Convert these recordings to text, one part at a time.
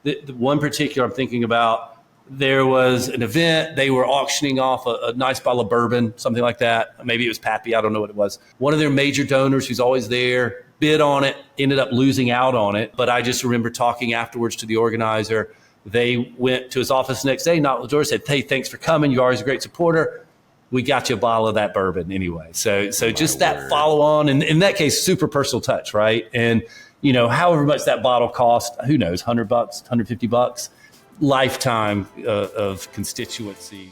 the one particular I'm thinking about, there was an event. They were auctioning off a nice bottle of bourbon, something like that. Maybe it was Pappy. I don't know what it was. One of their major donors who's always there bid on it, ended up losing out on it. But I just remember talking afterwards to the organizer. They went to his office the next day, knocked on the door, said, "Hey, thanks for coming. You're always a great supporter. We got you a bottle of that bourbon anyway." So just that follow on. And in that case, super personal touch, right? And, however much that bottle cost, who knows, $100, $150, lifetime of constituency.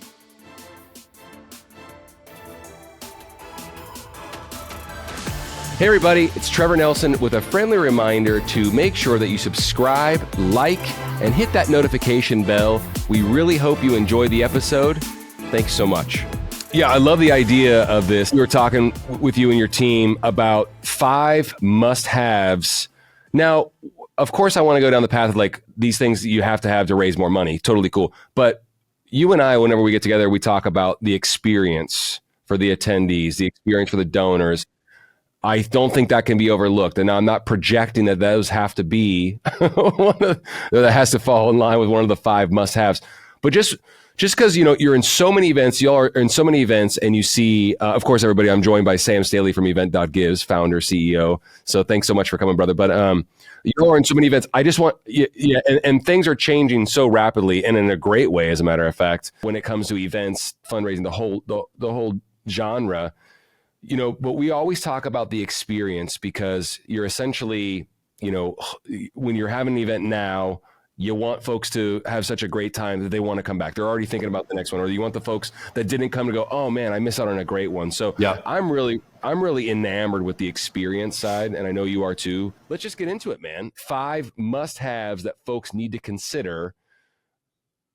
Hey everybody, it's Trevor Nelson with a friendly reminder to make sure that you subscribe, like, and hit that notification bell. We really hope you enjoy the episode. Thanks so much. Yeah, I love the idea of this. We were talking with you and your team about 5 must-haves. Now, of course, I want to go down the path of like these things that you have to raise more money. Totally cool. But you and I, whenever we get together, we talk about the experience for the attendees, the experience for the donors. I don't think that can be overlooked. And I'm not projecting that those have to be that has to fall in line with one of the 5 must-haves. But just because, you're in so many events, y'all are in so many events, and you see, of course, everybody, I'm joined by Sam Staley from Event.Gives, founder, CEO. So thanks so much for coming, brother. But you are in so many events. I just want, and things are changing so rapidly and in a great way, as a matter of fact, when it comes to events, fundraising, the whole genre. But we always talk about the experience because you're essentially, when you're having an event now, you want folks to have such a great time that they want to come back. They're already thinking about the next one, or you want the folks that didn't come to go, "Oh man, I missed out on a great one." So yeah, I'm really enamored with the experience side, and I know you are too. Let's just get into it, man. 5 must-haves that folks need to consider,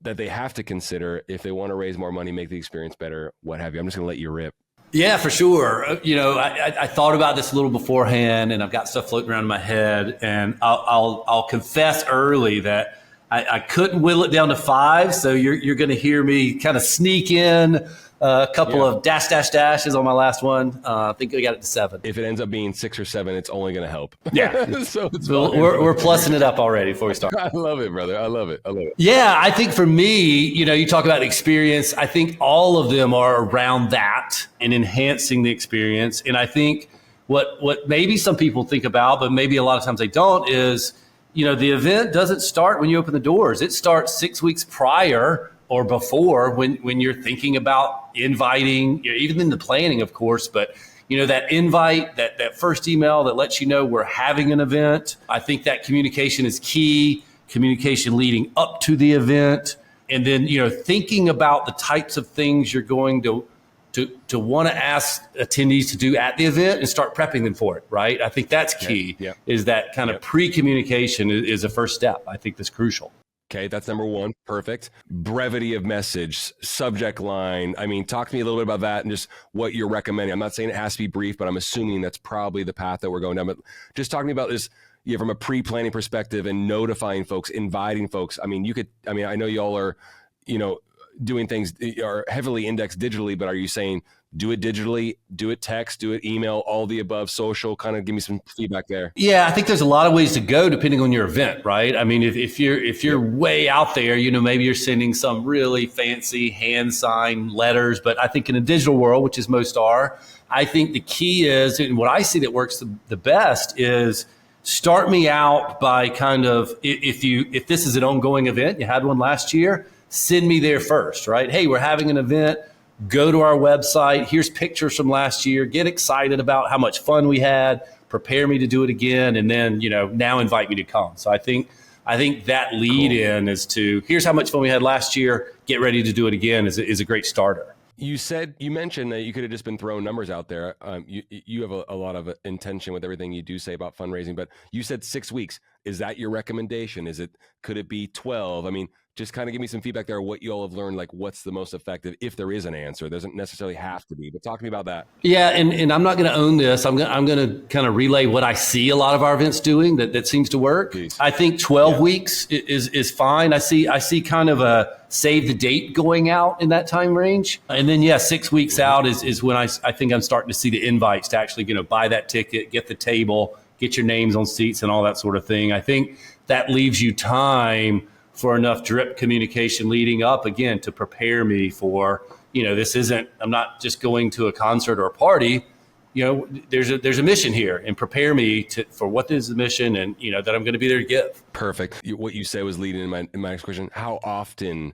that they have to consider if they want to raise more money, make the experience better, what have you. I'm just going to let you rip. Yeah, for sure. I thought about this a little beforehand, and I've got stuff floating around in my head. And I'll confess early that I couldn't whittle it down to 5. So you're going to hear me kind of sneak in a couple of dashes on my last one. I think I got it to 7. If it ends up being 6 or 7, it's only going to help. Yeah. So we're plussing it up already before we start. I love it, brother. I love it. Yeah, I think for me, you talk about experience. I think all of them are around that and enhancing the experience. And I think what maybe some people think about, but maybe a lot of times they don't, is, the event doesn't start when you open the doors. It starts 6 weeks prior or before when you're thinking about inviting, even in the planning, of course, but that invite, that first email that lets you know we're having an event. I think that communication is key, communication leading up to the event. And then, thinking about the types of things you're going to want to ask attendees to do at the event and start prepping them for it, right? I think that's key, is that kind of pre-communication is a first step. I think that's crucial. Okay, that's number 1. Perfect. Brevity of message, subject line. I mean, talk to me a little bit about that and just what you're recommending. I'm not saying it has to be brief, but I'm assuming that's probably the path that we're going down. But just talk to me about this from a pre-planning perspective and notifying folks, inviting folks. I mean, I know y'all are, doing things are heavily indexed digitally, but are you saying do it digitally, do it text, do it email, all the above, social? Kind of give me some feedback there. Yeah, I think there's a lot of ways to go depending on your event, right? I mean, if you're way out there, maybe you're sending some really fancy hand signed letters, but I think in a digital world, which is most are, I think the key is, and what I see that works the best is start me out by kind of, if this is an ongoing event, you had one last year, send me there first, right? Hey, we're having an event. Go to our website. Here's pictures from last year. Get excited about how much fun we had. Prepare me to do it again. And then, now invite me to come. So I think that lead in is to, here's how much fun we had last year. Get ready to do it again is a great starter. You mentioned that you could have just been throwing numbers out there. You have a lot of intention with everything you do say about fundraising, but you said 6 weeks. Is that your recommendation? Could it be 12? I mean, just kind of give me some feedback there. What you all have learned, like what's the most effective, if there is an answer. It doesn't necessarily have to be, but talk to me about that. Yeah, and I'm not going to own this. I'm going to kind of relay what I see a lot of our events doing that seems to work. Please. I think 12 weeks is fine. I see kind of a save the date going out in that time range. And then 6 weeks out is when I think I'm starting to see the invites to actually, buy that ticket, get the table, get your names on seats and all that sort of thing. I think that leaves you time for enough drip communication leading up, again, to prepare me for, I'm not just going to a concert or a party. There's a mission here, and prepare me for what is the mission, and that I'm going to be there to give. Perfect. What you said was leading in my next question. How often,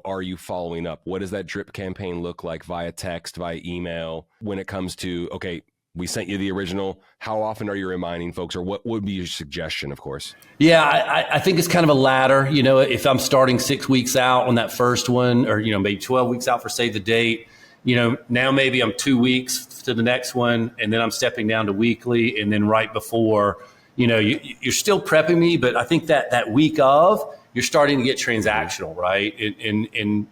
are you following up? What does that drip campaign look like via text, via email? When it comes to, okay, we sent you the original, how often are you reminding folks, or what would be your suggestion, of course? Yeah, I think it's kind of a ladder. If I'm starting 6 weeks out on that first one, or maybe 12 weeks out for Save the Date, now maybe I'm 2 weeks to the next one, and then I'm stepping down to weekly, and then right before, you're still prepping me, but I think that week of, you're starting to get transactional, right? And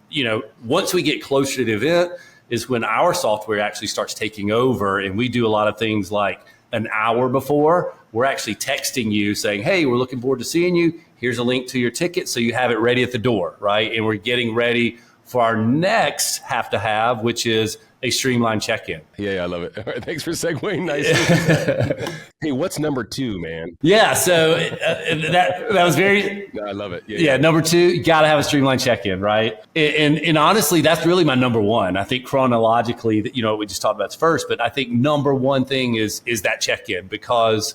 once we get closer to the event is when our software actually starts taking over, and we do a lot of things like an hour before, we're actually texting you saying, hey, we're looking forward to seeing you. Here's a link to your ticket so you have it ready at the door, right? And we're getting ready for our next have to have, which is a Streamline check-in. Yeah, I love it. All right, thanks for segueing nicely. Hey, what's number 2, man? Yeah, so that was very... No, I love it. Yeah, number 2, you got to have a Streamline check-in, right? And honestly, that's really my number 1. I think chronologically, that we just talked about first, but I think number 1 thing is that check-in, because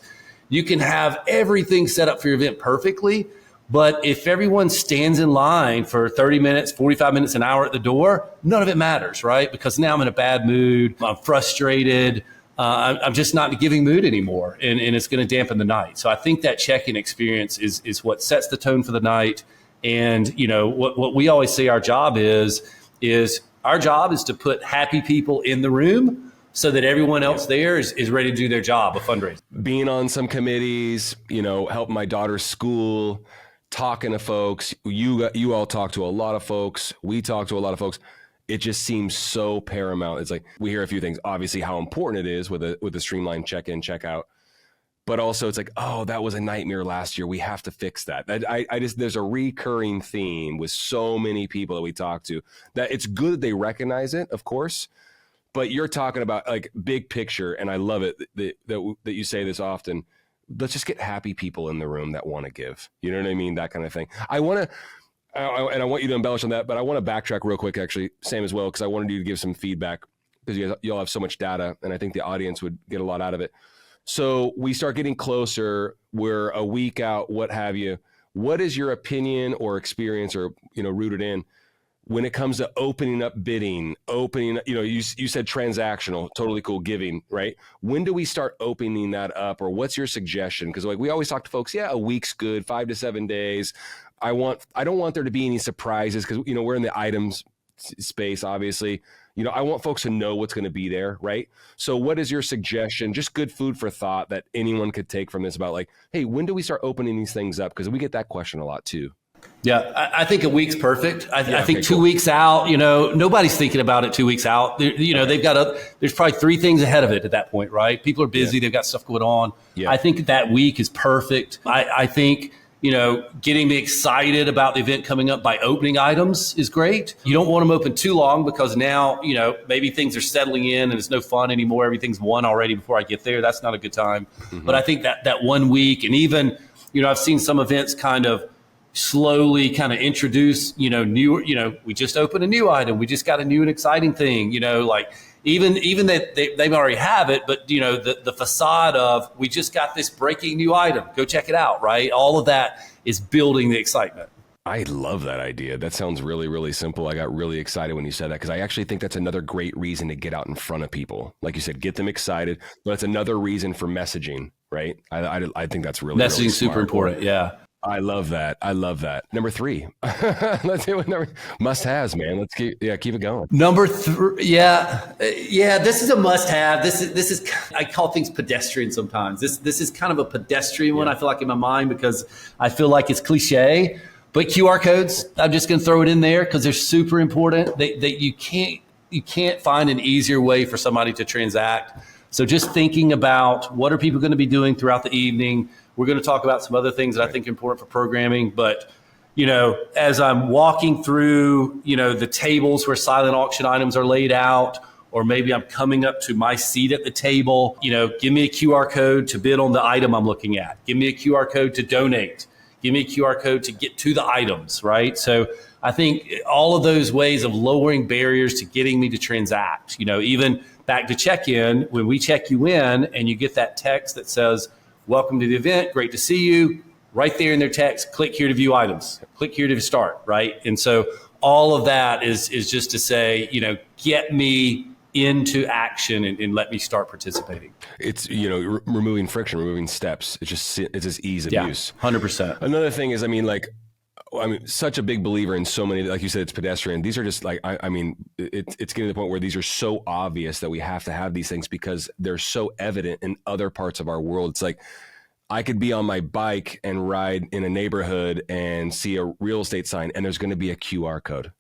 you can have everything set up for your event perfectly, but if everyone stands in line for 30 minutes, 45 minutes, an hour at the door, none of it matters, right? Because now I'm in a bad mood, I'm frustrated, I'm just not in a giving mood anymore, and it's going to dampen the night. So I think that check-in experience is what sets the tone for the night. And what we always say our job is our job is to put happy people in the room so that everyone else there is ready to do their job of fundraising. Being on some committees, helping my daughter's school, talking to folks, you all talk to a lot of folks, we talk to a lot of folks. It just seems so paramount. It's like we hear a few things, obviously how important it is with the Streamline check-in, check-out, but also it's like, oh, that was a nightmare last year. We have to fix that. There's a recurring theme with so many people that we talk to that it's good that they recognize it, of course, but you're talking about like big picture, and I love it that you say this often. Let's just get happy people in the room that want to give. You know what I mean? That kind of thing. I want you to embellish on that, but I want to backtrack real quick, actually, Sam, as well, because I wanted you to give some feedback, because you all have so much data, and I think the audience would get a lot out of it. So we start getting closer. We're a week out, what have you. What is your opinion or experience, or rooted in, when it comes to opening up bidding, you said transactional, totally cool, giving, right? When do we start opening that up, or what's your suggestion? Because like we always talk to folks, a week's good, 5 to 7 days. I don't want there to be any surprises, because we're in the items space, obviously. I want folks to know what's going to be there, right? So what is your suggestion? Just good food for thought that anyone could take from this about like, hey, when do we start opening these things up? Because we get that question a lot too. Yeah, I think a week's perfect. I think 2 weeks out, nobody's thinking about it 2 weeks out. There's probably 3 things ahead of it at that point, right? People are busy. Yeah. They've got stuff going on. Yeah. I think that week is perfect. I think, getting me excited about the event coming up by opening items is great. You don't want them open too long, because now, maybe things are settling in and it's no fun anymore. Everything's won already before I get there. That's not a good time. Mm-hmm. But I think that 1 week, and even, I've seen some events kind of slowly kind of introduce, new, we just opened a new item. We just got a new and exciting thing, like even that they already have it, but the facade of, we just got this breaking new item, go check it out, right? All of that is building the excitement. I love that idea. That sounds really, really simple. I got really excited when you said that, because I actually think that's another great reason to get out in front of people. Like you said, get them excited, but it's another reason for messaging, right? I think that's really, messaging really super important. Yeah. I love that. Number 3. Let's see what must-haves, man. Let's keep it going. Number 3. Yeah. This is a must-have. This is I call things pedestrian sometimes. This is kind of a pedestrian one. I feel like in my mind, because I feel like it's cliche. But QR codes, I'm just going to throw it in there because they're super important. That you can't find an easier way for somebody to transact. So just thinking about what are people going to be doing throughout the evening. We're going to talk about some other things that I think are important for programming. But, as I'm walking through, the tables where silent auction items are laid out, or maybe I'm coming up to my seat at the table, give me a QR code to bid on the item I'm looking at. Give me a QR code to donate. give me a QR code to get to the items, right? So I think all of those ways of lowering barriers to getting me to transact, even back to check-in, when we check you in and you get that text that says, welcome to the event, great to see you, right there in their text, click here to view items, click here to start, right? And so all of that is just to say, get me into action and let me start participating. It's, removing friction, removing steps. It's just ease of use. 100%. Another thing is, such a big believer in so many, like you said, it's pedestrian. These are just like, it's getting to the point where these are so obvious that we have to have these things because they're so evident in other parts of our world. It's like, I could be on my bike and ride in a neighborhood and see a real estate sign and there's going to be a QR code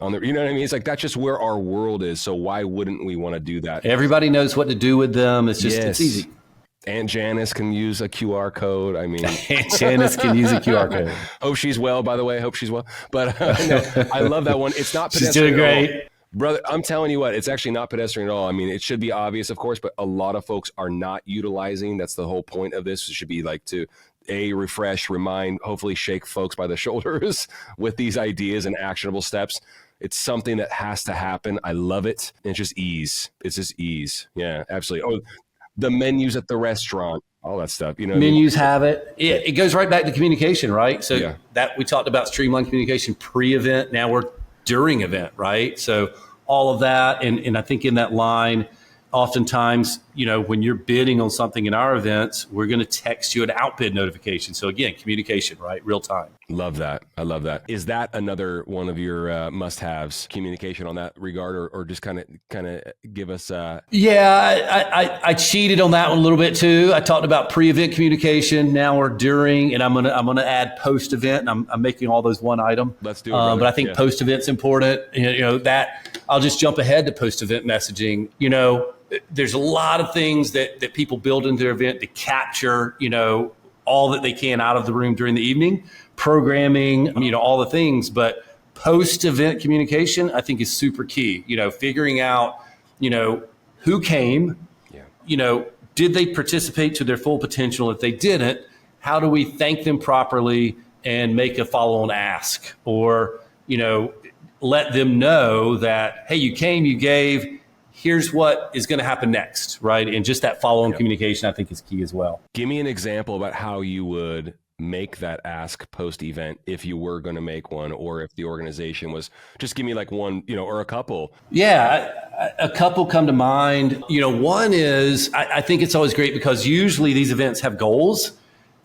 on there. You know what I mean? It's like, that's just where our world is. So why wouldn't we want to do that? Everybody knows what to do with them. It's just, It's easy. Aunt Janice can use a QR code. Aunt Janice can use a QR code. Hope she's well, by the way. Hope she's well. But no, I love that one. It's not pedestrian. She's doing great. Brother, I'm telling you what, it's actually not pedestrian at all. It should be obvious, of course, but a lot of folks are not utilizing. That's the whole point of this. It should be like to refresh, remind, hopefully shake folks by the shoulders with these ideas and actionable steps. It's something that has to happen. I love it. It's just ease. It's just ease. Yeah, absolutely. Oh, the menus at the restaurant, all that stuff. Menus have it. It goes right back to communication, right? So that we talked about streamline communication pre-event. Now we're during event, right? So all of that. And I think in that line, oftentimes, when you're bidding on something in our events, we're going to text you an outbid notification. So again, communication, right? Real time. Love that. I love that. Is that another one of your must-haves, communication on that regard, or just kind of give us? Yeah, I cheated on that one a little bit too. I talked about pre-event communication. Now we're during, and I'm gonna add post-event. And I'm making all those one item. Let's do it. But I think post-event's important. That I'll just jump ahead to post-event messaging. There's a lot of things that people build into their event to capture, all that they can out of the room during the evening, programming, all the things. But post-event communication, I think, is super key. Figuring out, who came, did they participate to their full potential? If they didn't, how do we thank them properly and make a follow-on ask? Or, let them know that, hey, you came, you gave, here's what is going to happen next, right? And just that follow-on communication, I think, is key as well. Give me an example about how you would make that ask post-event if you were going to make one, or if the organization was. Just give me like one, or a couple. Yeah, a couple come to mind. One is, I think it's always great because usually these events have goals.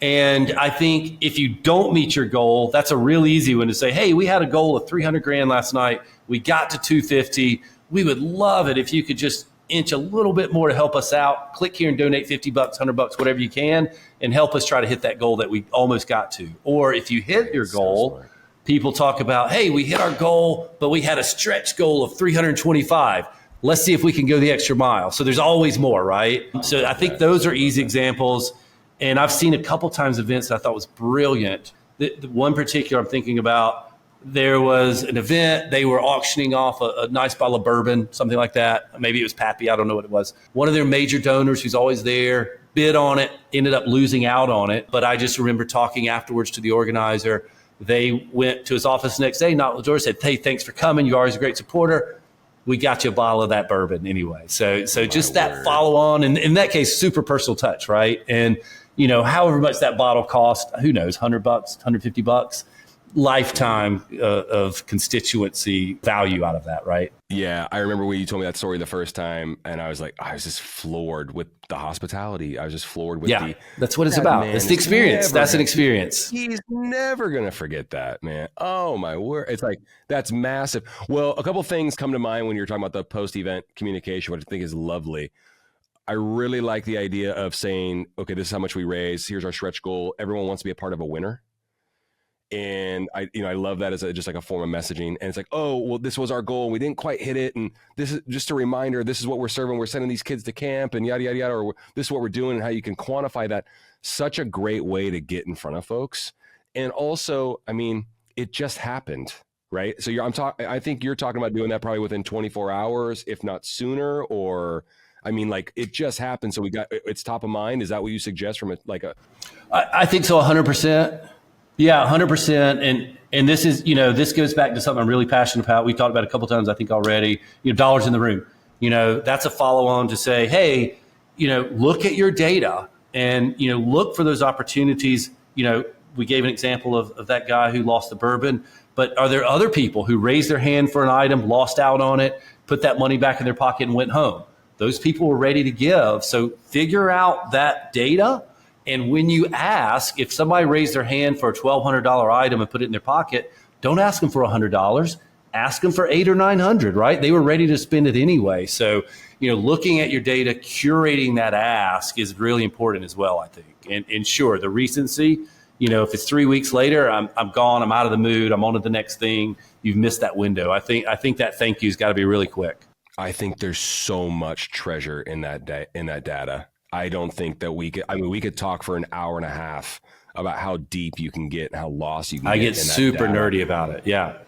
And I think if you don't meet your goal, that's a real easy one to say, hey, we had a goal of 300 grand last night. We got to 250. We would love it if you could just inch a little bit more to help us out. Click here and donate $50, $100, whatever you can, and help us try to hit that goal that we almost got to. Or if you hit your goal, people talk about, hey, we hit our goal, but we had a stretch goal of 325. Let's see if we can go the extra mile. So there's always more, right? So I think those are easy examples. And I've seen a couple times events that I thought was brilliant. The one particular I'm thinking about, there was an event, they were auctioning off a nice bottle of bourbon, something like that. Maybe it was Pappy, I don't know what it was. One of their major donors who's always there bid on it, ended up losing out on it. But I just remember talking afterwards to the organizer. They went to his office the next day, knocked on the door, said, hey, thanks for coming. You're always a great supporter. We got you a bottle of that bourbon anyway. So just that follow on, and in that case, super personal touch, right? And, however much that bottle cost, who knows, $100, $150, lifetime of constituency value out of that, right? Yeah, I remember when you told me that story the first time, and I was just floored with the hospitality. I was just floored with that's what it's about. It's the experience. That's an experience. He's never going to forget that, man. Oh, my word. It's like, that's massive. Well, a couple things come to mind when you're talking about the post-event communication, which I think is lovely. I really like the idea of saying, okay, this is how much we raise. Here's our stretch goal. Everyone wants to be a part of a winner. And I love that as just like a form of messaging. And it's like, oh, well, this was our goal. We didn't quite hit it. And this is just a reminder. This is what we're serving. We're sending these kids to camp and yada, yada, yada. Or this is what we're doing and how you can quantify that. Such a great way to get in front of folks. And also, it just happened, right? So I think you're talking about doing that probably within 24 hours, if not sooner, or it just happened. So it's top of mind. Is that what you suggest from I think so, 100%. Yeah, 100%. And this is, this goes back to something I'm really passionate about. We talked about it a couple of times, I think already, dollars in the room. That's a follow on to say, hey, look at your data and, look for those opportunities. We gave an example of that guy who lost the bourbon, but are there other people who raised their hand for an item, lost out on it, put that money back in their pocket and went home? Those people were ready to give. So figure out that data. And when you ask, if somebody raised their hand for a $1,200 item and put it in their pocket, don't ask them for $100. Ask them for $800 or $900, right? They were ready to spend it anyway. So, looking at your data, curating that ask is really important as well, I think. And sure, the recency, if it's 3 weeks later, I'm gone, I'm out of the mood, I'm on to the next thing, you've missed that window. I think that thank you's got to be really quick. I think there's so much treasure in that data. I don't think that we could talk for an hour and a half about how deep you can get and how lost you can get. I get super nerdy about it. Yeah.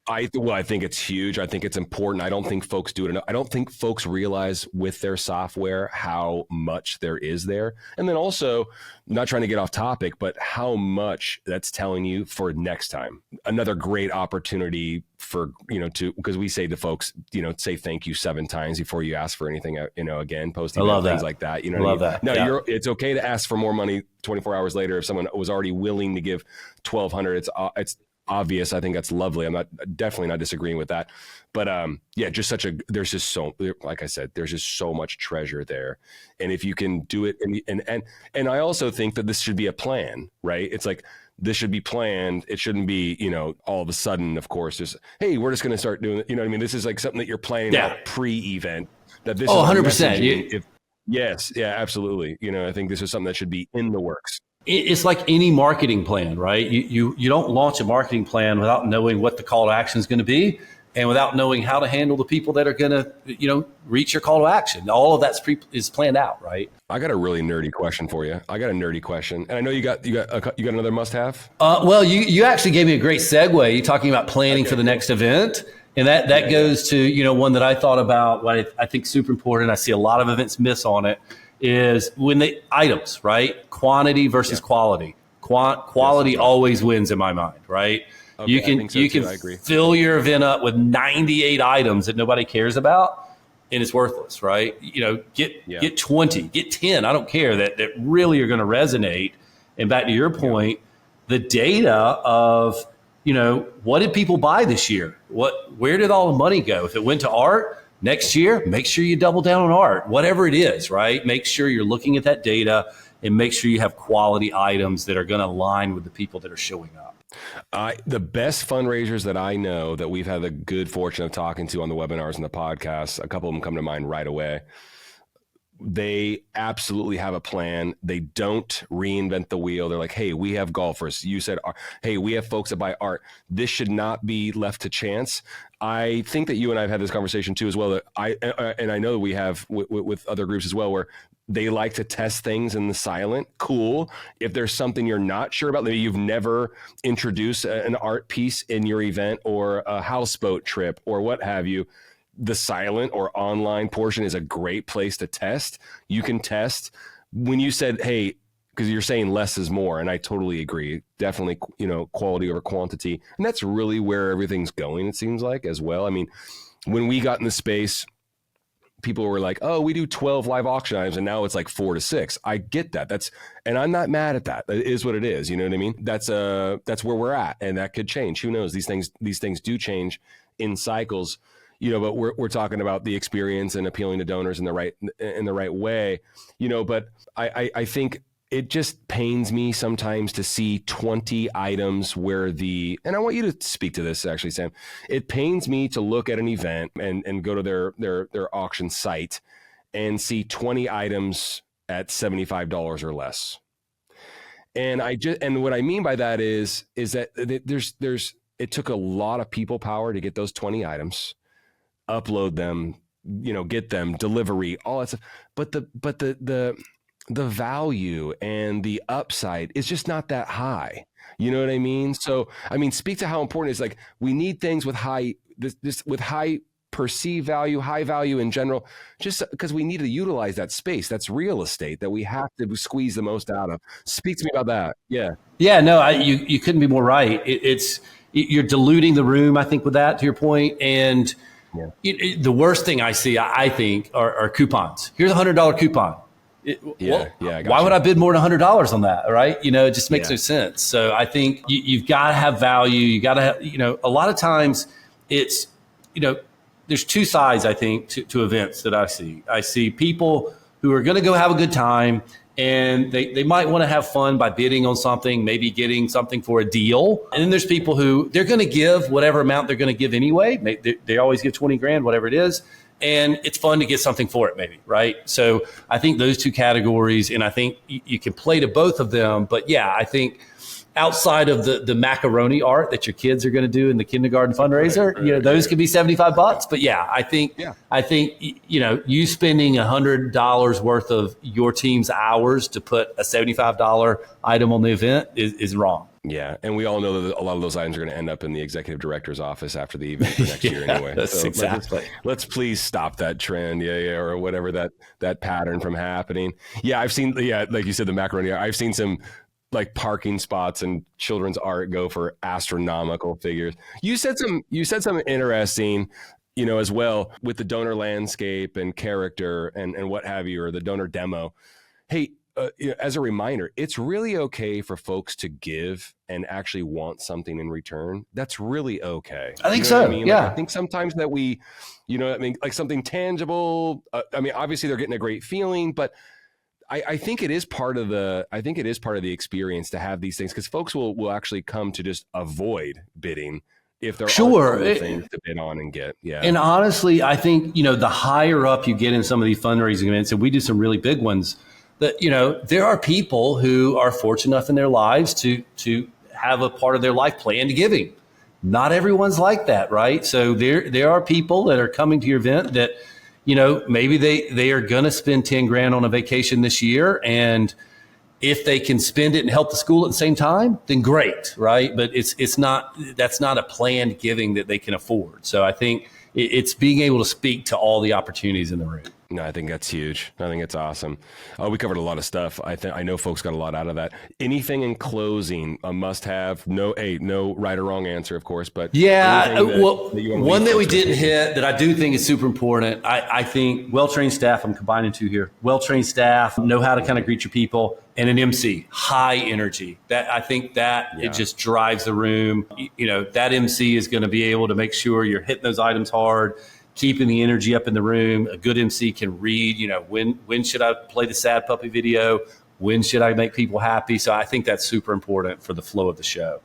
I think it's huge. I think it's important. I don't think folks do it enough. I don't think folks realize with their software how much there is there. And then also, not trying to get off topic, but how much that's telling you for next time. Another great opportunity for, because we say to folks, say thank you 7 times before you ask for anything, again, posting things like that. I love that. No, yeah. It's okay to ask for more money 24 hours later if someone was already willing to give $1,200. It's obvious. I think that's lovely. I'm definitely not disagreeing with that, but just there's just so, like I said, there's just so much treasure there. And if you can do it, and I also think that this should be a plan, right? It's like, this should be planned. It shouldn't be, all of a sudden, of course, just, hey, we're just going to start doing it. What I mean? This is like something that you're planning out pre-event. That this 100%. Yes. Yeah, absolutely. I think this is something that should be in the works. It's like any marketing plan, right? You don't launch a marketing plan without knowing what the call to action is going to be and without knowing how to handle the people that are going to, reach your call to action. All of that's is planned out, right? I got a really nerdy question for you. And I know you got another must have. Well, you actually gave me a great segue. You talking about planning for the next event. And that goes to, one that I thought about, what I think super important. I see a lot of events miss on it. Is when the items, right? Quantity versus quality. Quality always wins in my mind, right? Okay, you can fill your event up with 98 items that nobody cares about, and it's worthless, right? Get 20, get 10. I don't care that really are going to resonate. And back to your point, the data of what did people buy this year? Where did all the money go? If it went to art. Next year, make sure you double down on art, whatever it is, right? Make sure you're looking at that data and make sure you have quality items that are going to align with the people that are showing up. The best fundraisers that I know that we've had the good fortune of talking to on the webinars and the podcasts, a couple of them come to mind right away. They absolutely have a plan. They don't reinvent the wheel. They're like, hey, we have golfers. You said, hey, we have folks that buy art. This should not be left to chance. I think that you and I have had this conversation too as well. That I know that we have with other groups as well, where they like to test things in the silent. Cool. If there's something you're not sure about, maybe you've never introduced an art piece in your event or a houseboat trip or what have you, the silent or online portion is a great place to test. You can test. When you said, hey, because you're saying less is more, and I totally agree. Definitely, quality over quantity. And that's really where everything's going, it seems like, as well. I mean, when we got in the space, people were like, oh, we do 12 live auction items, and now it's like 4 to 6. I get that. And I'm not mad at that. It is what it is. You know what I mean? That's where we're at, and that could change. Who knows? These things do change in cycles. But we're talking about the experience and appealing to donors in the right way, but I think it just pains me sometimes to see 20 items where and I want you to speak to this actually, Sam. It pains me to look at an event and go to their auction site and see 20 items at $75 or less. And what I mean by that is that it took a lot of people power to get those 20 items, upload them, get them, delivery, all that stuff. But the value and the upside is just not that high. You know what I mean? So, speak to how important it is. Like, we need things with high perceived value, high value in general, just because we need to utilize that space. That's real estate that we have to squeeze the most out of. Speak to me about that. Yeah. Yeah, no, you couldn't be more right. You're diluting the room, I think, with that, to your point. And the worst thing I see, I think, are coupons. Here's a $100 coupon. Why would I bid more than $100 on that? Right? It just makes no sense. So I think you've got to have value. You got to have, a lot of times it's, there's two sides, I think, to events that I see. I see people who are going to go have a good time, and they might want to have fun by bidding on something, maybe getting something for a deal. And then there's people who they're going to give whatever amount they're going to give anyway. They always give 20 grand, whatever it is. And it's fun to get something for it, maybe, right? So I think those two categories, and I think you can play to both of them. But yeah, I think outside of the macaroni art that your kids are going to do in the kindergarten fundraiser, those could be $75. But yeah, I think you spending $100 worth of your team's hours to put a $75 item on the event is wrong. Yeah, and we all know that a lot of those items are going to end up in the executive director's office after the event for next year anyway. So exactly. Let's please stop that trend, or whatever that pattern from happening. Yeah, I've seen, like you said, the macaroni. I've seen some like parking spots and children's art go for astronomical figures. You said something interesting, as well with the donor landscape and character and what have you, or the donor demo. Hey. As a reminder, it's really okay for folks to give and actually want something in return. That's really okay. I think so. Yeah. I think sometimes that we, like something tangible. Obviously they're getting a great feeling, but I think it is part of the experience to have these things, because folks will actually come to just avoid bidding if there are cool things to bid on and get. Yeah. And honestly, I think, the higher up you get in some of these fundraising events, and we do some really big ones, that, there are people who are fortunate enough in their lives to have a part of their life planned to giving. Not everyone's like that, right? So there are people that are coming to your event that, maybe they are going to spend 10 grand on a vacation this year. And if they can spend it and help the school at the same time, then great, right? But that's not a planned giving that they can afford. So I think it's being able to speak to all the opportunities in the room. No, I think that's huge. I think it's awesome. We covered a lot of stuff. I know folks got a lot out of that. Anything in closing, a must-have? No right or wrong answer, of course. But one that we didn't hit that I do think is super important. I think well-trained staff. I'm combining two here. Well-trained staff know how to kind of greet your people, and an MC, high energy. It just drives the room. That MC is going to be able to make sure you're hitting those items hard, keeping the energy up in the room. A good MC can read, when should I play the sad puppy video? When should I make people happy? So I think that's super important for the flow of the show.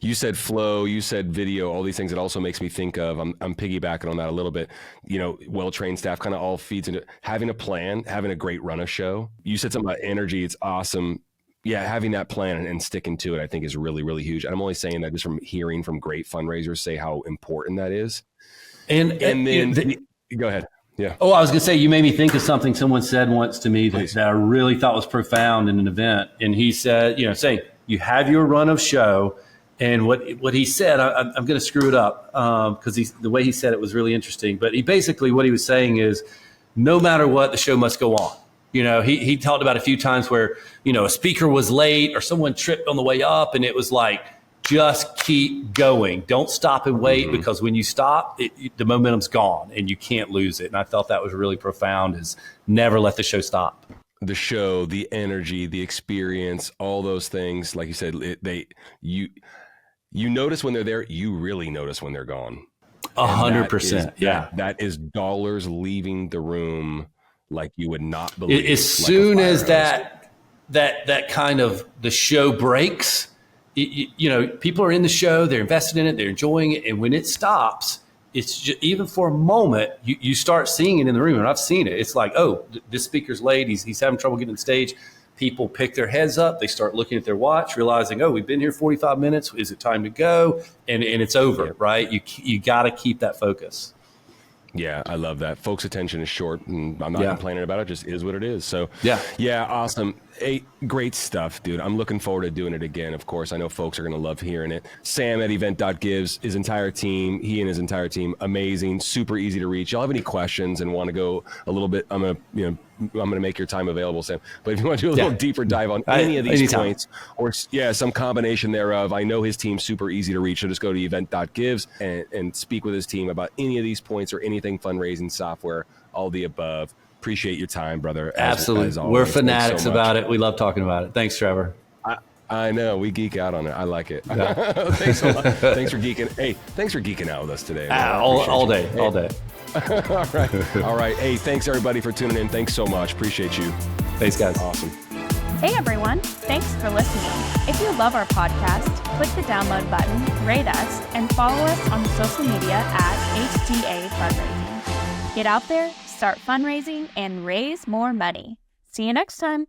You said flow, you said video, all these things. It also makes me think of, I'm piggybacking on that a little bit, well-trained staff kind of all feeds into having a plan, having a great run of show. You said something about energy. It's awesome. Yeah, having that plan and sticking to it, I think, is really, really huge. And I'm only saying that just from hearing from great fundraisers say how important that is. And then go ahead. Yeah. Oh, I was going to say, you made me think of something someone said once to me that I really thought was profound in an event. And he said, saying you have your run of show. And what he said, I'm going to screw it up because the way he said it was really interesting. But what he was saying is, no matter what, the show must go on. He talked about a few times where, a speaker was late or someone tripped on the way up, and it was like, just keep going. Don't stop and wait, because when you stop, the momentum's gone and you can't lose it. And I thought that was really profound, is never let the show stop. The show, the energy, the experience, all those things, like you said, you notice when they're there, you really notice when they're gone. 100%. Yeah. That is dollars leaving the room like you would not believe. As soon as that kind of the show breaks, people are in the show, they're invested in it, they're enjoying it. And when it stops, it's just, even for a moment, you start seeing it in the room. And I've seen it. It's like, oh, this speaker's late. He's having trouble getting on stage. People pick their heads up. They start looking at their watch, realizing, oh, we've been here 45 minutes. Is it time to go? And it's over, right? You got to keep that focus. Yeah, I love that. Folks' attention is short, and I'm not complaining about it. It just is what it is. So, yeah, awesome. Hey, great stuff, dude. I'm looking forward to doing it again, of course. I know folks are going to love hearing it. Sam at event.gives, his entire team, he and his entire team, amazing, super easy to reach. Y'all have any questions and want to go a little bit, I'm going to make your time available, Sam. But if you want to do a little deeper dive on any of these points or some combination thereof, I know his team's super easy to reach. So just go to event.gives and speak with his team about any of these points or anything fundraising software, all the above. Appreciate your time, brother. Absolutely. As always. We're fanatics about it. We love talking about it. Thanks, Trevor. I know. We geek out on it. I like it. Thanks a lot. Thanks for geeking. Hey, thanks for geeking out with us today. All day. All right. Hey, thanks everybody for tuning in. Thanks so much. Appreciate you. Thanks, guys. Awesome. Hey, everyone. Thanks for listening. If you love our podcast, click the download button, rate us, and follow us on social media at HTA Fundraising. Get out there, start fundraising, and raise more money. See you next time.